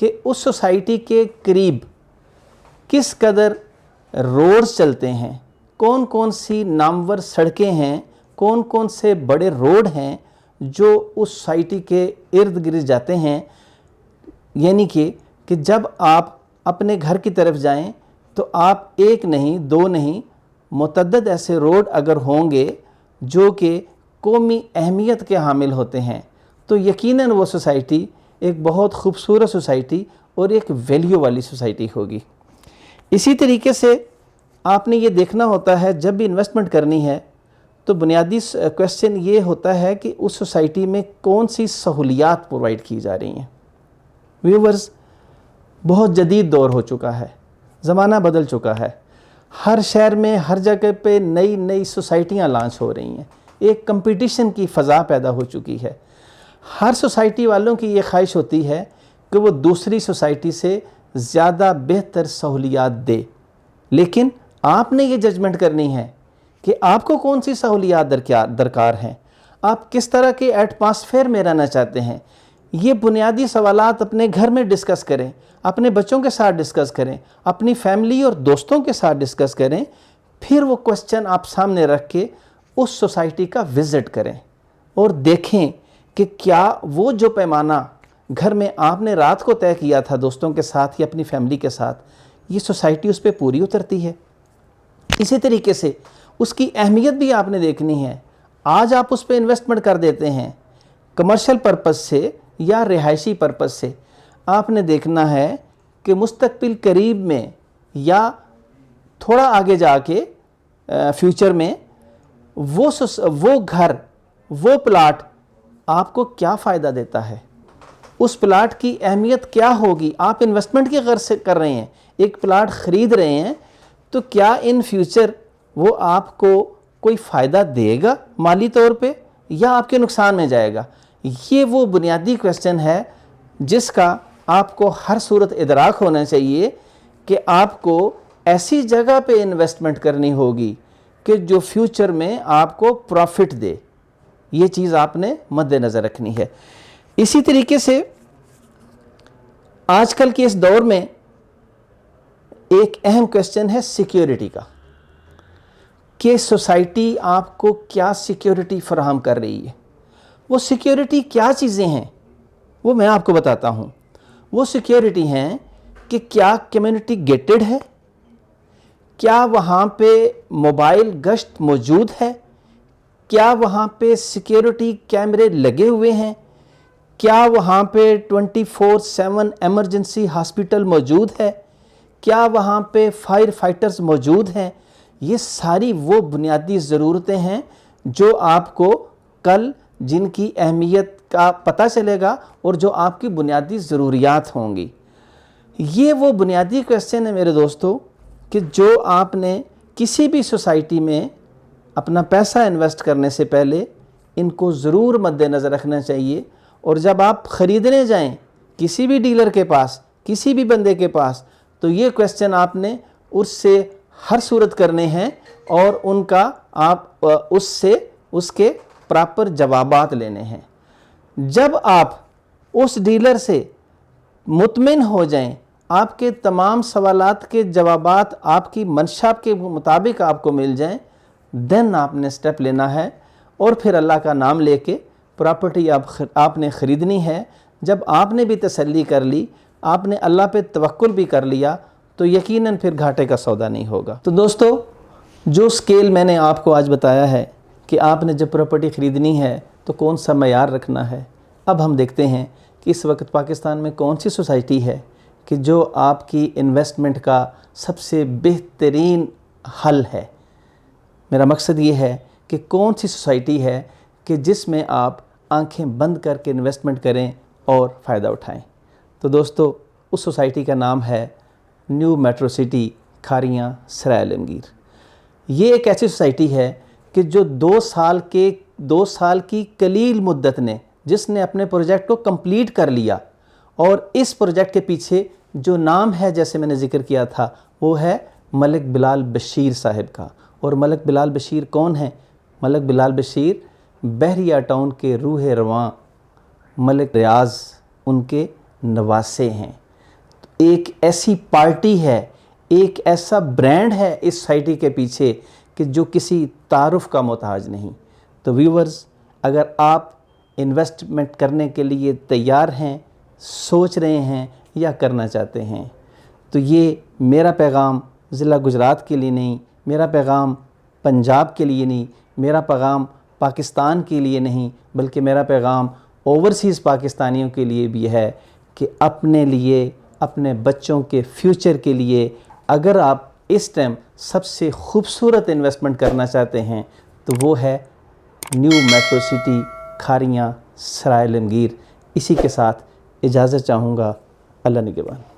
کہ اس سوسائٹی کے قریب کس قدر روڈز چلتے ہیں، کون کون سی نامور سڑکیں ہیں، کون کون سے بڑے روڈ ہیں جو اس سوسائٹی کے ارد گرد جاتے ہیں. یعنی کہ جب آپ اپنے گھر کی طرف جائیں تو آپ ایک نہیں دو نہیں متعدد ایسے روڈ اگر ہوں گے جو کہ قومی اہمیت کے حامل ہوتے ہیں تو یقیناً وہ سوسائٹی ایک بہت خوبصورت سوسائٹی اور ایک ویلیو والی سوسائٹی ہوگی. اسی طریقے سے آپ نے یہ دیکھنا ہوتا ہے جب بھی انویسٹمنٹ کرنی ہے تو بنیادی کویسچن یہ ہوتا ہے کہ اس سوسائٹی میں کون سی سہولیات پرووائڈ کی جا رہی ہیں. ویورز، بہت جدید دور ہو چکا ہے، زمانہ بدل چکا ہے. ہر شہر میں ہر جگہ پہ نئی نئی سوسائٹیاں لانچ ہو رہی ہیں. ایک کمپٹیشن کی فضا پیدا ہو چکی ہے. ہر سوسائٹی والوں کی یہ خواہش ہوتی ہے کہ وہ دوسری سوسائٹی سے زیادہ بہتر سہولیات دے. لیکن آپ نے یہ ججمنٹ کرنی ہے کہ آپ کو کون سی سہولیات درکار ہیں، آپ کس طرح کے ایٹماسفیئر میں رہنا چاہتے ہیں. یہ بنیادی سوالات اپنے گھر میں ڈسکس کریں، اپنے بچوں کے ساتھ ڈسکس کریں، اپنی فیملی اور دوستوں کے ساتھ ڈسکس کریں. پھر وہ کوسچن آپ سامنے رکھ کے اس سوسائٹی کا وزٹ کریں اور دیکھیں کہ کیا وہ جو پیمانہ گھر میں آپ نے رات کو طے کیا تھا دوستوں کے ساتھ یا اپنی فیملی کے ساتھ، یہ سوسائٹی اس پہ پوری اترتی ہے. اسی طریقے سے اس کی اہمیت بھی آپ نے دیکھنی ہے. آج آپ اس پہ انویسٹمنٹ کر دیتے ہیں کمرشل پرپس سے یا رہائشی پرپس سے، آپ نے دیکھنا ہے کہ مستقبل قریب میں یا تھوڑا آگے جا کے فیوچر میں وہ گھر وہ پلاٹ آپ کو کیا فائدہ دیتا ہے، اس پلاٹ کی اہمیت کیا ہوگی. آپ انویسٹمنٹ کی غرض سے کر رہے ہیں، ایک پلاٹ خرید رہے ہیں تو کیا ان فیوچر وہ آپ کو کوئی فائدہ دے گا مالی طور پہ یا آپ کے نقصان میں جائے گا. یہ وہ بنیادی کویسچن ہے جس کا آپ کو ہر صورت ادراک ہونا چاہیے کہ آپ کو ایسی جگہ پہ انویسٹمنٹ کرنی ہوگی کہ جو فیوچر میں آپ کو پروفٹ دے. یہ چیز آپ نے مد نظر رکھنی ہے. اسی طریقے سے آج کل کے اس دور میں ایک اہم کویسچن ہے سیکیورٹی کا، کہ سوسائٹی آپ کو کیا سیکیورٹی فراہم کر رہی ہے. وہ سیکیورٹی کیا چیزیں ہیں وہ میں آپ کو بتاتا ہوں. وہ سیکیورٹی ہیں کہ کیا کمیونٹی گیٹڈ ہے، کیا وہاں پہ موبائل گشت موجود ہے، کیا وہاں پہ سیکیورٹی کیمرے لگے ہوئے ہیں، کیا وہاں پہ 24/7 ایمرجنسی ہاسپٹل موجود ہے، کیا وہاں پہ فائر فائٹرز موجود ہیں. یہ ساری وہ بنیادی ضرورتیں ہیں جو آپ کو کل جن کی اہمیت کا پتہ چلے گا اور جو آپ کی بنیادی ضروریات ہوں گی. یہ وہ بنیادی کویسچن ہے میرے دوستو کہ جو آپ نے کسی بھی سوسائٹی میں اپنا پیسہ انویسٹ کرنے سے پہلے ان کو ضرور مد نظر رکھنا چاہیے. اور جب آپ خریدنے جائیں کسی بھی ڈیلر کے پاس، کسی بھی بندے کے پاس، تو یہ کویسچن آپ نے اس سے ہر صورت کرنے ہیں اور ان کا آپ اس کے پراپر جوابات لینے ہیں. جب آپ اس ڈیلر سے مطمئن ہو جائیں، آپ کے تمام سوالات کے جوابات آپ کی منشا کے مطابق آپ کو مل جائیں، دین آپ نے سٹیپ لینا ہے اور پھر اللہ کا نام لے کے پراپرٹی آپ نے خریدنی ہے. جب آپ نے بھی تسلی کر لی، آپ نے اللہ پہ توکل بھی کر لیا، تو یقیناً پھر گھاٹے کا سودا نہیں ہوگا. تو دوستو، جو سکیل میں نے آپ کو آج بتایا ہے کہ آپ نے جب پراپرٹی خریدنی ہے تو کون سا معیار رکھنا ہے، اب ہم دیکھتے ہیں کہ اس وقت پاکستان میں کون سی سوسائٹی ہے کہ جو آپ کی انویسٹمنٹ کا سب سے بہترین حل ہے. میرا مقصد یہ ہے کہ کون سی سوسائٹی ہے کہ جس میں آپ آنکھیں بند کر کے انویسٹمنٹ کریں اور فائدہ اٹھائیں. تو دوستو، اس سوسائٹی کا نام ہے نیو میٹرو سٹی کھاریاں سرائے عالمگیر. یہ ایک ایسی سوسائٹی ہے کہ جو 2 سال کی قلیل مدت نے جس نے اپنے پروجیکٹ کو کمپلیٹ کر لیا. اور اس پروجیکٹ کے پیچھے جو نام ہے، جیسے میں نے ذکر کیا تھا، وہ ہے ملک بلال بشیر صاحب کا. اور ملک بلال بشیر کون ہیں؟ ملک بلال بشیر بحریہ ٹاؤن کے روح رواں ملک ریاض ان کے نواسے ہیں. ایک ایسی پارٹی ہے، ایک ایسا برانڈ ہے اس سوسائٹی کے پیچھے کہ جو کسی تعارف کا محتاج نہیں۔ تو ویورز، اگر آپ انویسٹمنٹ کرنے کے لیے تیار ہیں، سوچ رہے ہیں یا کرنا چاہتے ہیں، تو یہ میرا پیغام ضلع گجرات کے لیے نہیں، میرا پیغام پنجاب کے لیے نہیں، میرا پیغام پاکستان کے لیے نہیں، بلکہ میرا پیغام اوورسیز پاکستانیوں کے لیے بھی ہے کہ اپنے لیے، اپنے بچوں کے فیوچر کے لیے اگر آپ اس ٹائم سب سے خوبصورت انویسٹمنٹ کرنا چاہتے ہیں تو وہ ہے نیو میٹرو سٹی کھاریاں سرائے عالمگیر۔ اسی کے ساتھ اجازت چاہوں گا، اللہ نگہبان۔